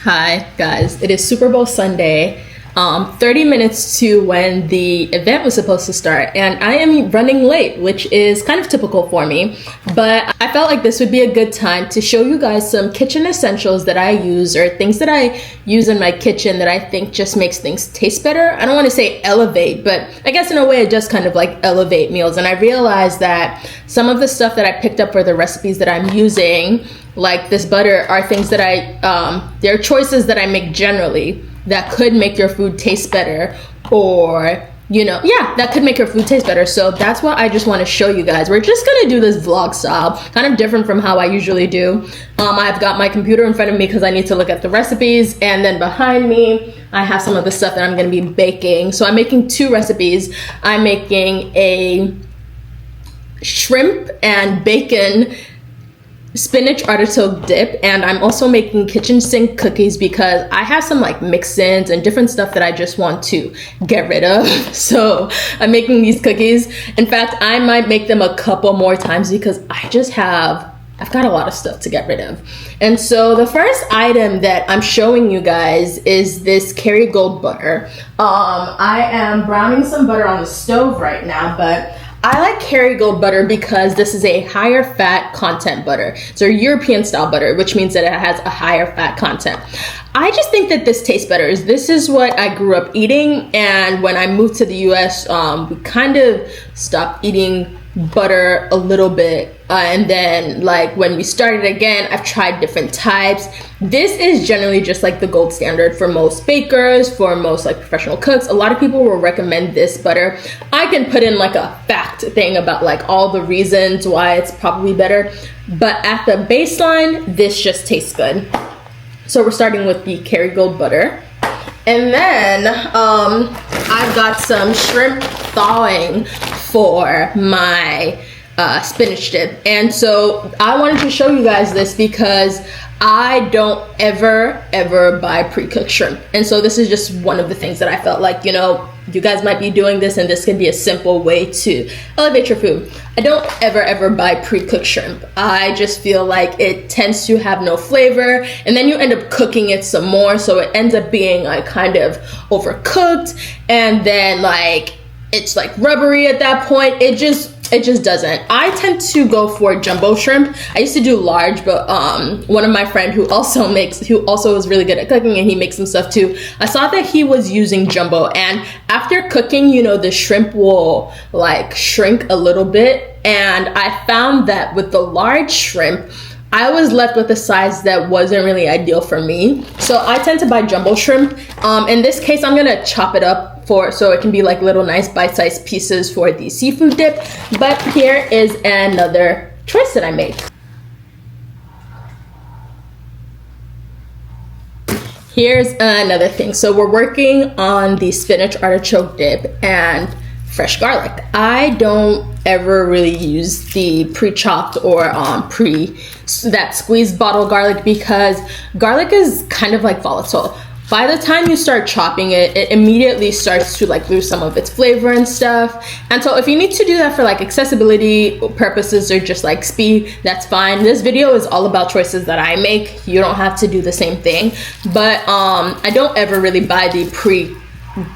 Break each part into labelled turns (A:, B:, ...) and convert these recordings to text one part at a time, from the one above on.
A: Hi guys, it is Super Bowl Sunday, 30 minutes to when the event was supposed to start, and I am running late, which is kind of typical for me, but I felt like this would be a good time to show you guys some kitchen essentials that I use, or things that I use in my kitchen that I think just makes things taste better. I don't want to say elevate, but I guess in a way it does kind of like elevate meals, and I realized that some of the stuff that I picked up for the recipes that I'm using, like this butter, are things that they're choices that I make generally that could make your food taste better, or that could make your food taste better. So that's what I just want to show you guys. We're just gonna do this vlog style, kind of different from how I usually do. I've got my computer in front of me because I need to look at the recipes, and then behind me I have some of the stuff that I'm gonna be baking. So I'm making two recipes. I'm making a shrimp and bacon spinach artichoke dip, and I'm also making kitchen sink cookies because I have some like mix-ins and different stuff that I just want to get rid of. So I'm making these cookies. In fact, I might make them a couple more times because I've got a lot of stuff to get rid of. And so the first item that I'm showing you guys is this Kerrygold butter. I am browning some butter on the stove right now, but I like Kerrygold butter because this is a higher fat content butter. It's a European style butter, which means that it has a higher fat content. I just think that this tastes better. This is what I grew up eating, and when I moved to the US, we kind of stopped eating butter a little bit, and then like when we started again, I've tried different types. This is generally just like the gold standard for most bakers, for most like professional cooks. A lot of people will recommend this butter. I can put in like a fact thing about like all the reasons why it's probably better, but at the baseline, this just tastes good. So we're starting with the Kerrygold butter. And then I've got some shrimp thawing for my spinach dip. And so I wanted to show you guys this because I don't ever buy pre-cooked shrimp. And so this is just one of the things that I felt like, you guys might be doing this, and this can be a simple way to elevate your food. I don't ever buy pre-cooked shrimp. I just feel like it tends to have no flavor, and then you end up cooking it some more, so it ends up being like kind of overcooked, and then like it's like rubbery at that point. It just doesn't. I tend to go for jumbo shrimp. I used to do large, but one of my friend who also is really good at cooking, and he makes some stuff too, I saw that he was using jumbo, and after cooking, the shrimp will like shrink a little bit, and I found that with the large shrimp, I was left with a size that wasn't really ideal for me. So I tend to buy jumbo shrimp. In this case, I'm gonna chop it up so it can be like little nice bite-sized pieces for the seafood dip. But here is another choice that I made. Here's another thing. So we're working on the spinach artichoke dip and fresh garlic. I don't ever really use the pre-chopped or that squeezed bottle garlic because garlic is kind of like volatile. By the time you start chopping it, it immediately starts to like lose some of its flavor and stuff. And so if you need to do that for like accessibility purposes or just like speed, that's fine. This video is all about choices that I make. You don't have to do the same thing. But I don't ever really buy the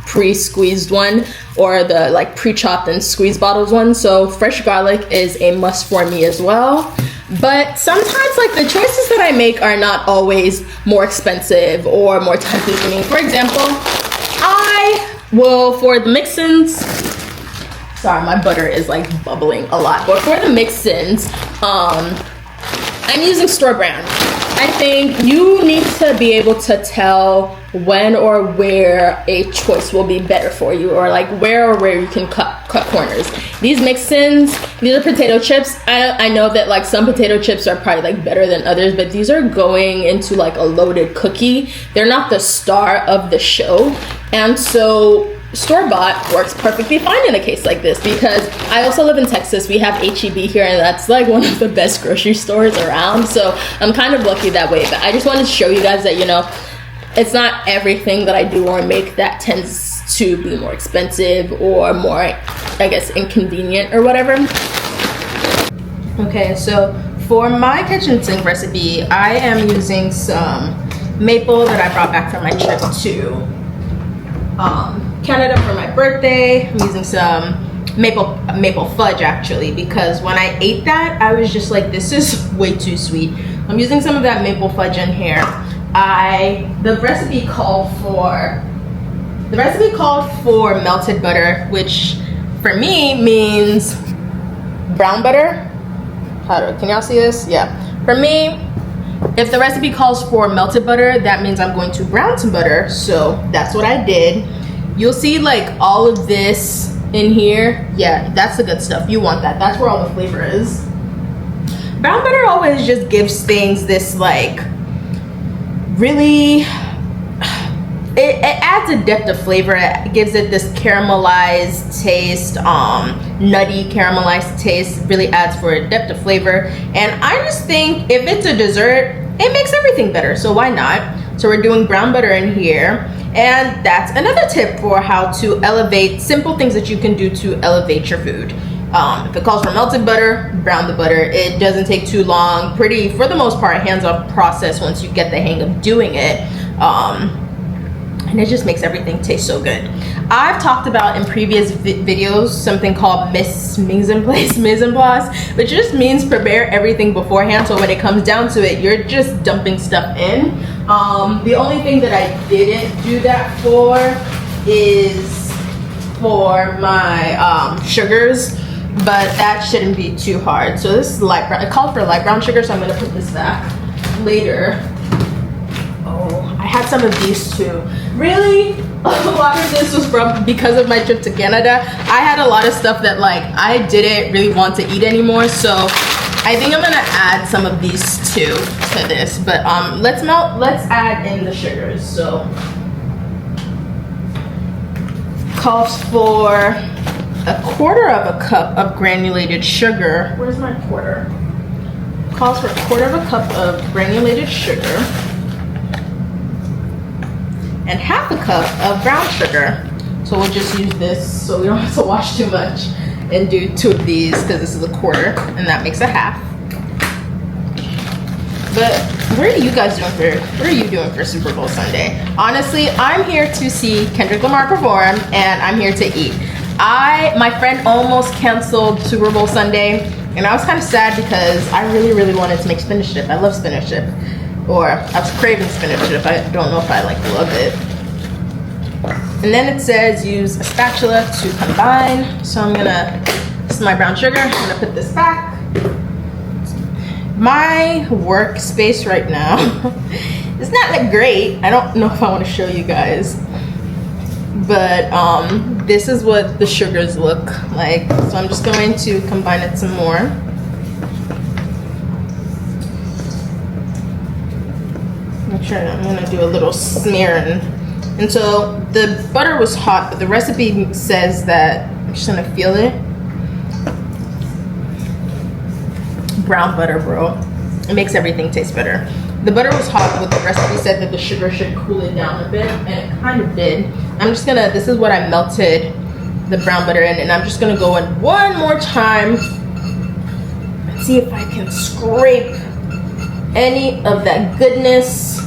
A: pre-squeezed one or the like pre-chopped and squeezed bottles one. So fresh garlic is a must for me as well. But sometimes like the choices that I make are not always more expensive or more time consuming. For example, I will, for the mix-ins, sorry, my butter is like bubbling a lot, but for the mix-ins, I'm using store brand. I think you need to be able to tell when or where a choice will be better for you, or like where you can cut corners. These mix-ins, these are potato chips. I know that like some potato chips are probably like better than others, but these are going into like a loaded cookie. They're not the star of the show, and so store-bought works perfectly fine in a case like this because I also live in Texas. We have H-E-B here, and that's like one of the best grocery stores around, so I'm kind of lucky that way. But I just wanted to show you guys that it's not everything that I do or make that tends to be more expensive or more, I guess, inconvenient or whatever. Okay, so for my kitchen sink recipe, I am using some maple that I brought back from my trip to Canada for my birthday. I'm using some maple fudge actually, because when I ate that I was just like, this is way too sweet. I'm using some of that maple fudge in here. The recipe called for melted butter, which for me means brown butter. Can y'all see this? Yeah. For me, if the recipe calls for melted butter, that means I'm going to brown some butter. So that's what I did. You'll see like all of this in here. Yeah, that's the good stuff. You want that. That's where all the flavor is. Brown butter always just gives things this like really, it adds a depth of flavor. It gives it this caramelized taste, nutty caramelized taste. It really adds for a depth of flavor. And I just think if it's a dessert, it makes everything better. So why not? So we're doing brown butter in here. And that's another tip for how to elevate, simple things that you can do to elevate your food. If it calls for melted butter, brown the butter. It doesn't take too long. Pretty, for the most part, hands-off process once you get the hang of doing it. And it just makes everything taste so good. I've talked about in previous videos something called mise en place, which just means prepare everything beforehand. So when it comes down to it, you're just dumping stuff in. The only thing that I didn't do that for is for my sugars, but that shouldn't be too hard. So this is light brown. It called for light brown sugar, so I'm gonna put this back later. Oh, I had some of these too. Really, a lot of this was because of my trip to Canada. I had a lot of stuff that like I didn't really want to eat anymore, so I think I'm gonna add some of these too to this. But let's add in the sugars. So calls for a quarter of a cup of granulated sugar. Where's my quarter? Calls for a quarter of a cup of granulated sugar and half a cup of brown sugar. So we'll just use this so we don't have to wash too much and do 2 of these, because this is a quarter and that makes a half. But what are you doing for Super Bowl Sunday? Honestly, I'm here to see Kendrick Lamar perform and I'm here to eat. My friend almost canceled Super Bowl Sunday and I was kind of sad because I really wanted to make spinach dip. I love spinach dip. Or I was craving spinach dip. I don't know if I like love it. And then it says use a spatula to combine. So this is my brown sugar. I'm gonna put this back. My workspace right now is not that great. I don't know if I want to show you guys, but this is what the sugars look like. So I'm just going to combine it some more. I'm gonna do a little smear and so the butter was hot, but the recipe says that I'm just gonna feel it. Brown butter, bro. It makes everything taste better. The butter was hot, but the recipe said that the sugar should cool it down a bit, and it kind of did. This is what I melted the brown butter in, and I'm just gonna go in one more time and see if I can scrape any of that goodness,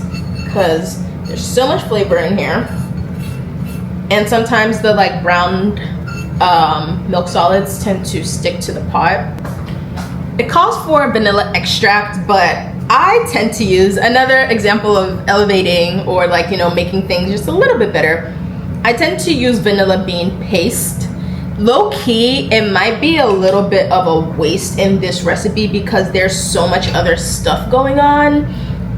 A: because there's so much flavor in here. And sometimes the like browned milk solids tend to stick to the pot. It calls for vanilla extract, but I tend to use another example of elevating or like, you know, making things just a little bit better. I tend to use vanilla bean paste. Low key, it might be a little bit of a waste in this recipe because there's so much other stuff going on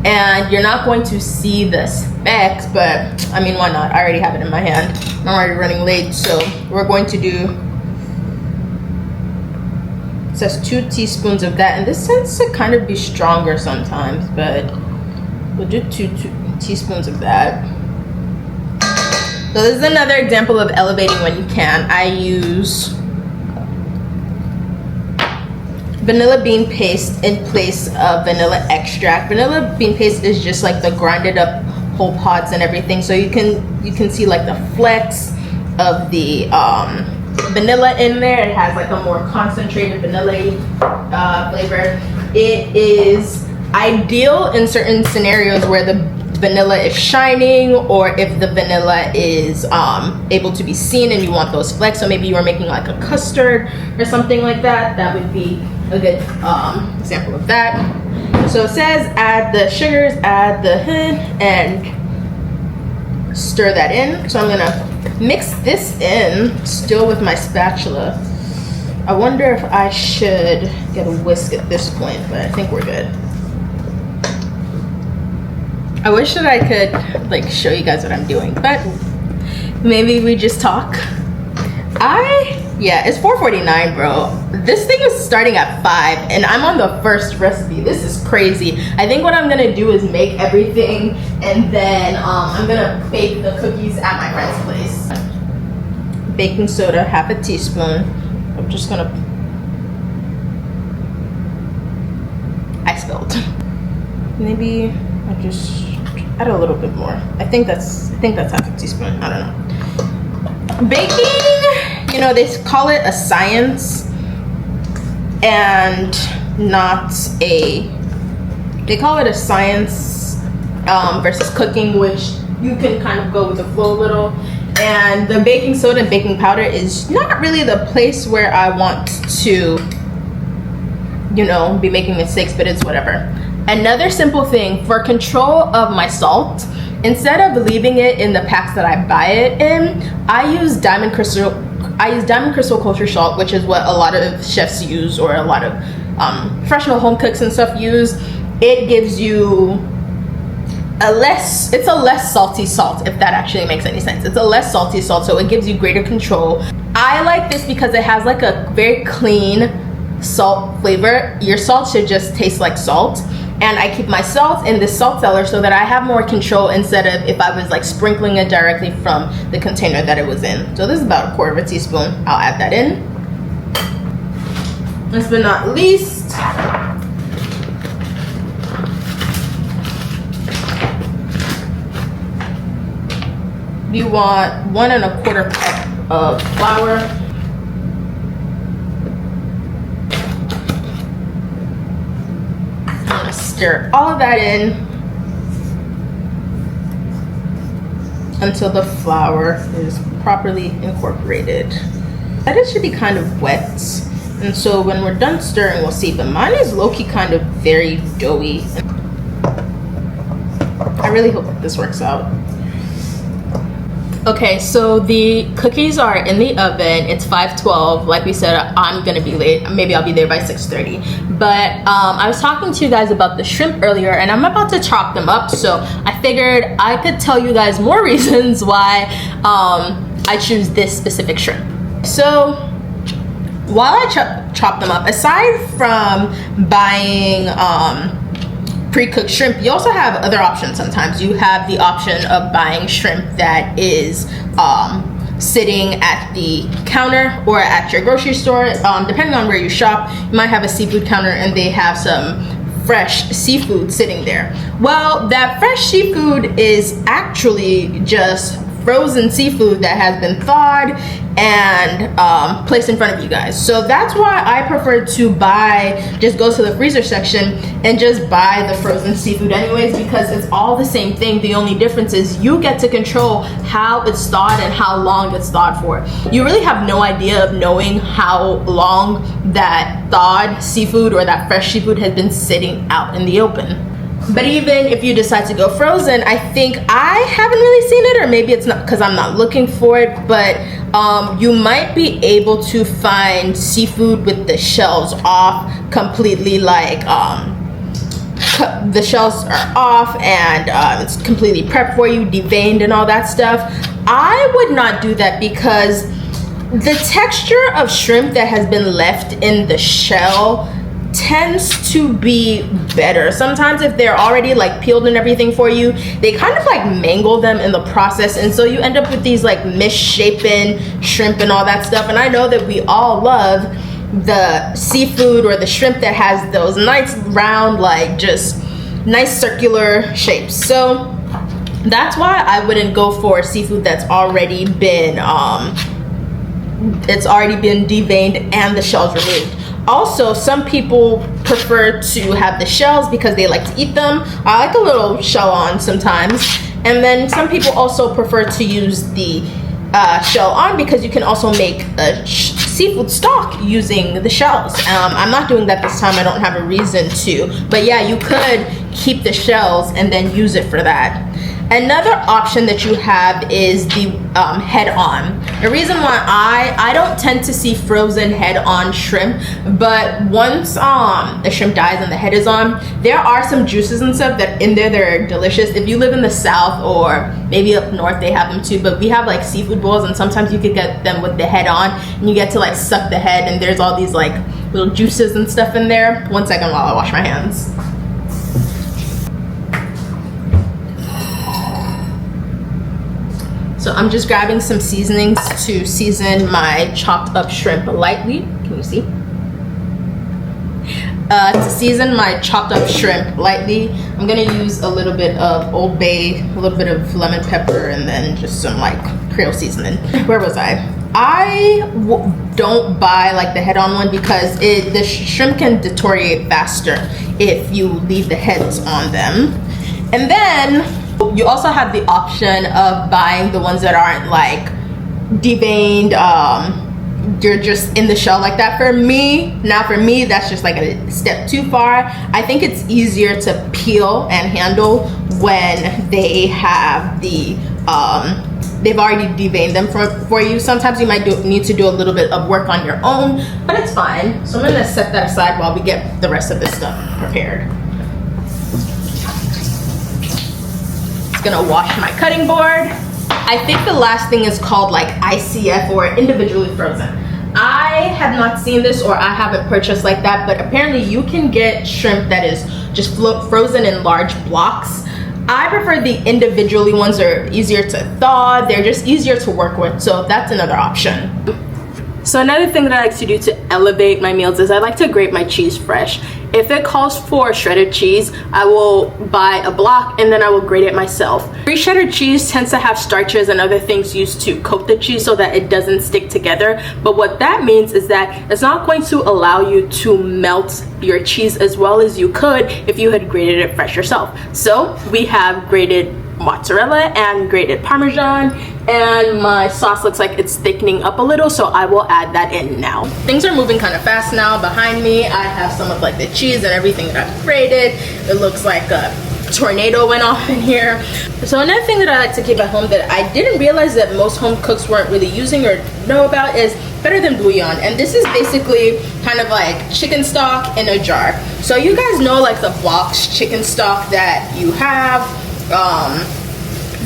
A: and you're not going to see the specs, but I mean, why not? I already have it in my hand. I'm already running late, so we're going to do, it says 2 teaspoons of that, and this tends to kind of be stronger sometimes, but we'll do 2 teaspoons of that. So this is another example of elevating when you can. I use vanilla bean paste in place of vanilla extract. Vanilla bean paste is just like the grinded up whole pods and everything. So you can see like the flecks of the vanilla in there. It has like a more concentrated vanilla flavor. It is ideal in certain scenarios where the vanilla is shining, or if the vanilla is able to be seen and you want those flecks. So maybe you are making like a custard or something like that. That would be a good example of that. So it says add the sugars, add the and stir that in. So I'm gonna mix this in still with my spatula. I wonder if I should get a whisk at this point, but I think we're good. I wish that I could like show you guys what I'm doing, but maybe we just talk. Yeah, it's 4:49, bro. This thing is starting at 5 and I'm on the first recipe. This is crazy. I think what I'm gonna do is make everything and then I'm gonna bake the cookies at my friend's place. Baking soda, half a teaspoon. I'm just gonna, I spilled. Maybe I just add a little bit more. I think that's half a teaspoon. I don't know. Baking, you know, they call it a science and not a, they call it a science versus cooking, which you can kind of go with the flow a little. And the baking soda and baking powder is not really the place where I want to, you know, be making mistakes, but it's whatever. Another simple thing for control of my salt, instead of leaving it in the packs that I buy it in, I use diamond crystal kosher salt, which is what a lot of chefs use, or a lot of professional home cooks and stuff use. It gives you it's a less salty salt, if that actually makes any sense. It's a less salty salt, so it gives you greater control. I like this because it has like a very clean salt flavor. Your salt should just taste like salt. And I keep my salt in this salt cellar so that I have more control instead of if I was like sprinkling it directly from the container that it was in. So this is about 1/4 teaspoon. I'll add that in. Last but not least, you want 1 1/4 cup of flour. Stir all of that in until the flour is properly incorporated. That it should be kind of wet, and so when we're done stirring, we'll see. But mine is low-key kind of very doughy. I really hope that this works out. Okay, so the cookies are in the oven. It's 5:12. Like we said, I'm gonna be late. Maybe I'll be there by 6:30. But I was talking to you guys about the shrimp earlier, and I'm about to chop them up. So I figured I could tell you guys more reasons why I choose this specific shrimp. So while I chop them up, aside from buying pre-cooked shrimp, you also have other options. Sometimes you have the option of buying shrimp that is sitting at the counter or at your grocery store. Depending on where you shop, you might have a seafood counter and they have some fresh seafood sitting there. Well, that fresh seafood is actually just frozen seafood that has been thawed and placed in front of you guys. So that's why I prefer to just go to the freezer section and just buy the frozen seafood anyways, because it's all the same thing. The only difference is you get to control how it's thawed and how long it's thawed for. You really have no idea of knowing how long that thawed seafood or that fresh seafood has been sitting out in the open. But even if you decide to go frozen, I think I haven't really seen it, or maybe it's not because I'm not looking for it, but you might be able to find seafood with the shells off completely, like the shells are off and it's completely prepped for you, deveined and all that stuff. I would not do that because the texture of shrimp that has been left in the shell tends to be better. Sometimes if they're already like peeled and everything for you, they kind of like mangle them in the process, and so you end up with these like misshapen shrimp and all that stuff. And I know that we all love the seafood or the shrimp that has those nice round, like just nice circular shapes. So that's why I wouldn't go for seafood that's already been deveined and the shells removed. Also, some people prefer to have the shells because they like to eat them. I like a little shell on sometimes. And then some people also prefer to use the shell on because you can also make a seafood stock using the shells. I'm not doing that this time. I don't have a reason to. But yeah, you could keep the shells and then use it for that. Another option that you have is the head-on. The reason why I don't tend to see frozen head-on shrimp, but once the shrimp dies and the head is on, there are some juices and stuff that in there that are delicious. If you live in the South or maybe up north, they have them too, but we have like seafood bowls, and sometimes you could get them with the head on, and you get to like suck the head, and there's all these like little juices and stuff in there. One second while I wash my hands. So I'm just grabbing some seasonings to season my chopped up shrimp lightly. Can you see? To season my chopped up shrimp lightly, I'm gonna use a little bit of Old Bay, a little bit of lemon pepper, and then just some like Creole seasoning. Where was I? Don't buy like the head-on one because the shrimp can deteriorate faster if you leave the heads on them. And then you also have the option of buying the ones that aren't like deveined, you're just in the shell like that. For me, that's just like a step too far. I think it's easier to peel and handle when they have the they've already deveined them for you. Sometimes you might need to do a little bit of work on your own, but it's fine. So I'm gonna set that aside while we get the rest of this stuff prepared. Gonna wash my cutting board. I think the last thing is called like ICF or individually frozen. I have not seen this, or I haven't purchased like that, but apparently you can get shrimp that is just frozen in large blocks. I prefer the individually ones. Are easier to thaw, they're just easier to work with, so that's another option. So another thing that I like to do to elevate my meals is I like to grate my cheese fresh. If it calls for shredded cheese, I will buy a block and then I will grate it myself. Pre-shredded cheese tends to have starches and other things used to coat the cheese so that it doesn't stick together. But what that means is that it's not going to allow you to melt your cheese as well as you could if you had grated it fresh yourself. So we have grated mozzarella and grated Parmesan, and my sauce looks like it's thickening up a little, so I will add that in now. Things are moving kind of fast now. Behind me I have some of like the cheese and everything that I've grated. It looks like a tornado went off in here. So another thing that I like to keep at home that I didn't realize that most home cooks weren't really using or know about is better than bouillon. And this is basically kind of like chicken stock in a jar. So you guys know like the box chicken stock that you have,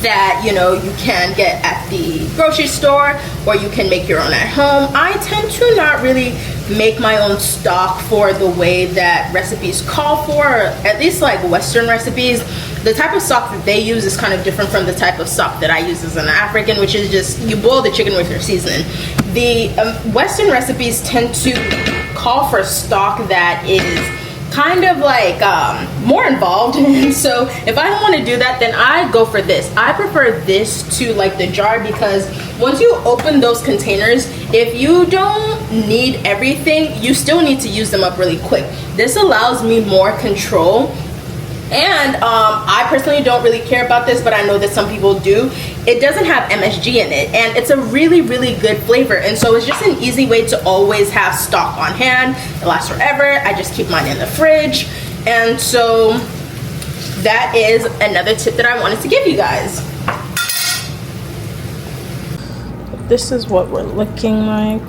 A: that you know you can get at the grocery store, or you can make your own at home. I tend to not really make my own stock for the way that recipes call for, or at least like Western recipes. The type of stock that they use is kind of different from the type of stock that I use as an African, which is just you boil the chicken with your seasoning. The Western recipes tend to call for stock that is kind of like more involved, and so if I don't want to do that, then I go for this. I prefer this to like the jar, because once you open those containers, if you don't need everything, you still need to use them up really quick. This allows me more control. And I personally don't really care about this, but I know that some people do. It doesn't have MSG in it, and it's a really, really good flavor. And so it's just an easy way to always have stock on hand. It lasts forever. I just keep mine in the fridge. And so that is another tip that I wanted to give you guys. This is what we're looking like.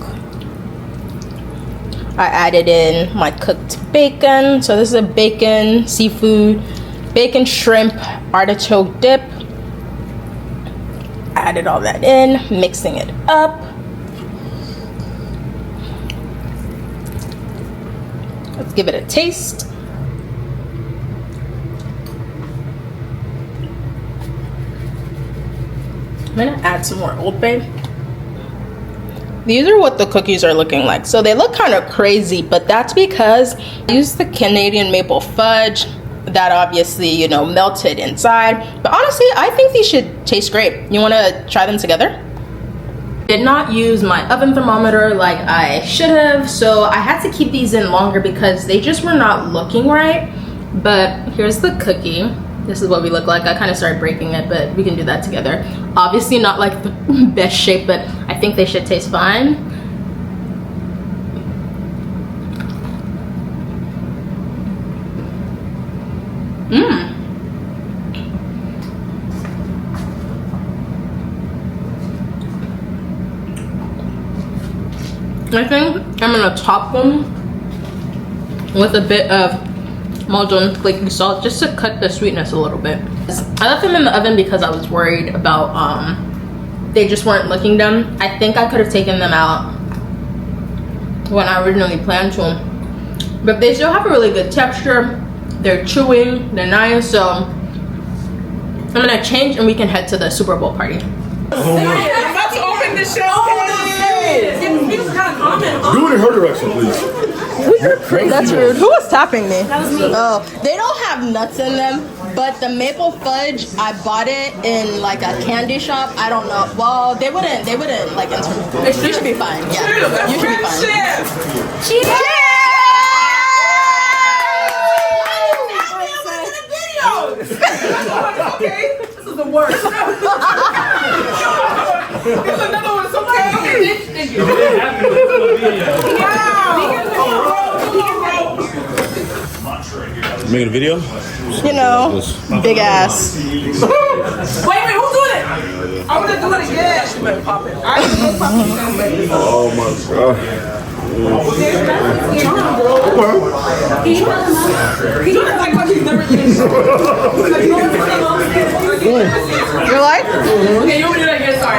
A: I added in my cooked bacon. So this is a bacon, seafood, bacon, shrimp, artichoke dip. Added all that in, mixing it up. Let's give it a taste. I'm gonna add some more Old Bay. These are what the cookies are looking like. So they look kind of crazy, but that's because I used the Canadian maple fudge that obviously, you know, melted inside. But honestly, I think these should taste great. You want to try them together? did not use my oven thermometer like I should have, so I had to keep these in longer because they just were not looking right. But here's the cookie. This is what we look like. I kind of started breaking it, but we can do that together. Obviously not like the best shape, but I think they should taste fine. I think I'm gonna top them with a bit of Maldon flaky salt just to cut the sweetness a little bit. I left them in the oven because I was worried about they just weren't looking done. I think I could have taken them out when I originally planned to, but they still have a really good texture. They're chewing, they're nice, so I'm gonna change and we can head to the Super Bowl party.
B: I'm about to open the show.
C: Do it in her direction, please.
A: That's rude. Who was tapping me? That was me. Oh, they don't have nuts in them, but the maple fudge, I bought it in like a candy shop. I don't know. Well, they wouldn't like enter. You should be fine. Yeah, you should be fine. Cheers!
B: Okay, this is the worst. Here's another one. It's okay.
C: Making a video?
A: You know, big ass.
B: Wait, who's doing it? I'm gonna do it again. She better pop it.
C: Oh my god.
B: He's doing it like he's never eaten.
A: You're like?
B: Okay, you want me to do that again? Sorry.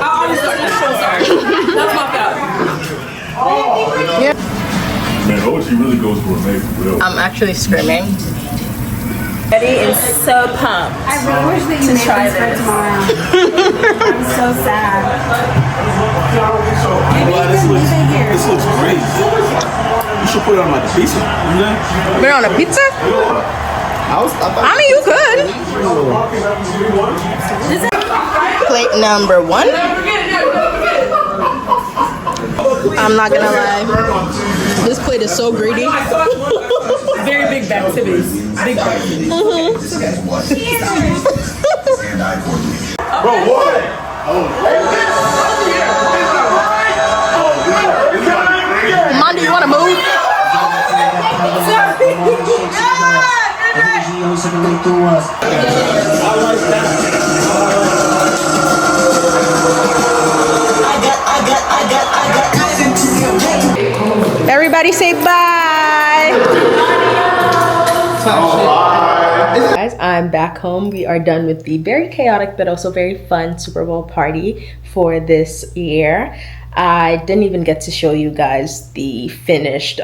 B: I'll always start. I'm so sorry. That's my bad.
A: Yeah.
C: Man, OG really goes gourmet for real.
A: I'm actually screaming. Eddie is so pumped.
D: I really wish that you made this for tomorrow. I'm so sad. Maybe you can leave it here.
E: This looks great. You should put it on like a pizza.
A: Put it on a pizza? I mean, you could. Plate number 1. I'm not gonna lie. This plate is so greedy.
B: Very big activities. Big activities.
C: Bro, what?
A: Mondo, you wanna move? Everybody say bye. Guys, I'm back home. We are done with the very chaotic but also very fun Super Bowl party for this year. I didn't even get to show you guys the finished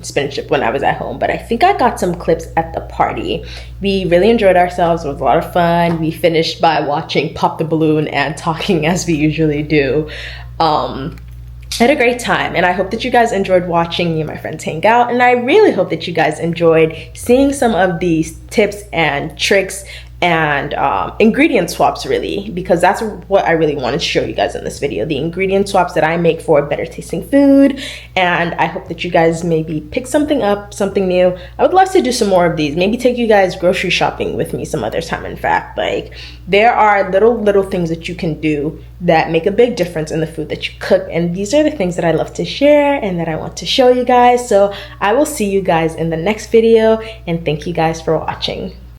A: spinach dip when I was at home, but I think I got some clips at the party. We really enjoyed ourselves. It was a lot of fun. We finished by watching Pop the Balloon and talking as we usually do. I had a great time, and I hope that you guys enjoyed watching me and my friends hang out, and I really hope that you guys enjoyed seeing some of these tips and tricks and ingredient swaps, really, because that's what I really wanted to show you guys in this video, the ingredient swaps that I make for better tasting food. And I hope that you guys maybe pick something up, something new. I would love to do some more of these, maybe take you guys grocery shopping with me some other time. In fact, like, there are little things that you can do that make a big difference in the food that you cook, and these are the things that I love to share and that I want to show you guys. So I will see you guys in the next video, and thank you guys for watching.